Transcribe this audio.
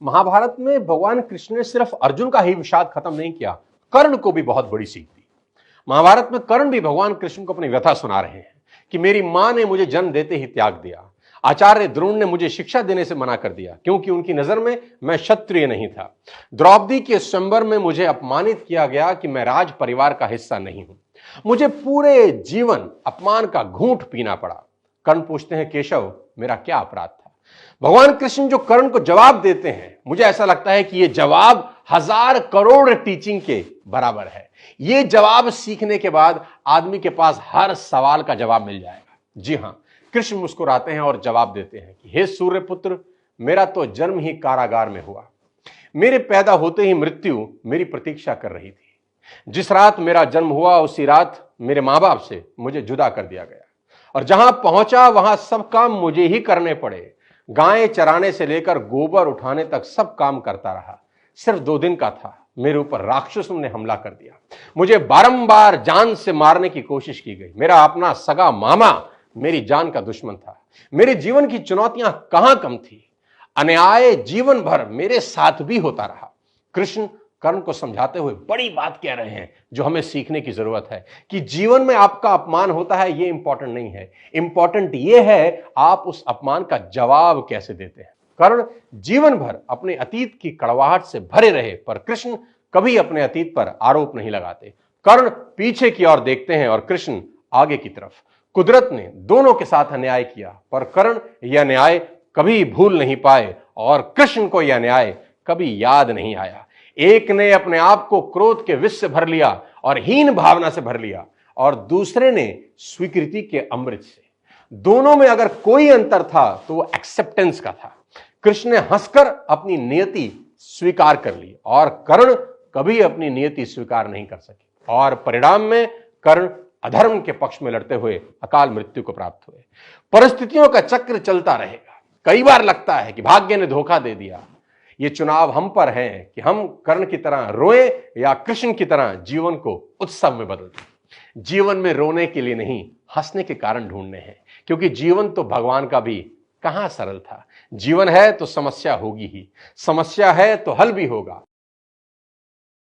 महाभारत में भगवान कृष्ण ने सिर्फ अर्जुन का ही विषाद खत्म नहीं किया, कर्ण को भी बहुत बड़ी सीख दी। महाभारत में कर्ण भी भगवान कृष्ण को अपनी व्यथा सुना रहे हैं कि मेरी मां ने मुझे जन्म देते ही त्याग दिया, आचार्य द्रोण ने मुझे शिक्षा देने से मना कर दिया क्योंकि उनकी नजर में मैं क्षत्रिय नहीं था। द्रौपदी के स्वयंवर में मुझे अपमानित किया गया कि मैं राज परिवार का हिस्सा नहीं हूं। मुझे पूरे जीवन अपमान का घूंट पीना पड़ा। कर्ण पूछते हैं, केशव मेरा क्या अपराध था? भगवान कृष्ण जो कर्ण को जवाब देते हैं, मुझे ऐसा लगता है कि यह जवाब 1000 करोड़ टीचिंग के बराबर है। यह जवाब सीखने के बाद आदमी के पास हर सवाल का जवाब मिल जाएगा। जी हां, कृष्ण मुस्कुराते हैं और जवाब देते हैं कि हे सूर्यपुत्र, मेरा तो जन्म ही कारागार में हुआ। मेरे पैदा होते ही मृत्यु मेरी प्रतीक्षा कर रही थी। जिस रात मेरा जन्म हुआ उसी रात मेरे मां बाप से मुझे जुदा कर दिया गया और जहां पहुंचा वहां सब काम मुझे ही करने पड़े। गायें चराने से लेकर गोबर उठाने तक सब काम करता रहा। सिर्फ 2 दिन का था, मेरे ऊपर राक्षसों ने हमला कर दिया। मुझे बारंबार जान से मारने की कोशिश की गई। मेरा अपना सगा मामा मेरी जान का दुश्मन था। मेरे जीवन की चुनौतियां कहां कम थी। अन्याय जीवन भर मेरे साथ भी होता रहा। कृष्ण कर्ण को समझाते हुए बड़ी बात कह रहे हैं जो हमें सीखने की जरूरत है कि जीवन में आपका अपमान होता है, यह इंपॉर्टेंट नहीं है। इंपॉर्टेंट यह है आप उस अपमान का जवाब कैसे देते हैं। कर्ण जीवन भर अपने अतीत की कड़वाहट से भरे रहे, पर कृष्ण कभी अपने अतीत पर आरोप नहीं लगाते। कर्ण पीछे की ओर देखते हैं और कृष्ण आगे की तरफ। कुदरत ने दोनों के साथ अन्याय किया, पर कर्ण यह न्याय कभी भूल नहीं पाए और कृष्ण को यह न्याय कभी याद नहीं आया। एक ने अपने आप को क्रोध के विष से भर लिया और हीन भावना से भर लिया और दूसरे ने स्वीकृति के अमृत से। दोनों में अगर कोई अंतर था तो वो एक्सेप्टेंस का था। कृष्ण ने हंसकर अपनी नियति स्वीकार कर ली और कर्ण कभी अपनी नियति स्वीकार नहीं कर सके और परिणाम में कर्ण अधर्म के पक्ष में लड़ते हुए अकाल मृत्यु को प्राप्त हुए। परिस्थितियों का चक्र चलता रहेगा। कई बार लगता है कि भाग्य ने धोखा दे दिया। ये चुनाव हम पर है कि हम कर्ण की तरह रोएं या कृष्ण की तरह जीवन को उत्सव में बदल दें। जीवन में रोने के लिए नहीं, हंसने के कारण ढूंढने हैं, क्योंकि जीवन तो भगवान का भी कहां सरल था। जीवन है तो समस्या होगी ही, समस्या है तो हल भी होगा।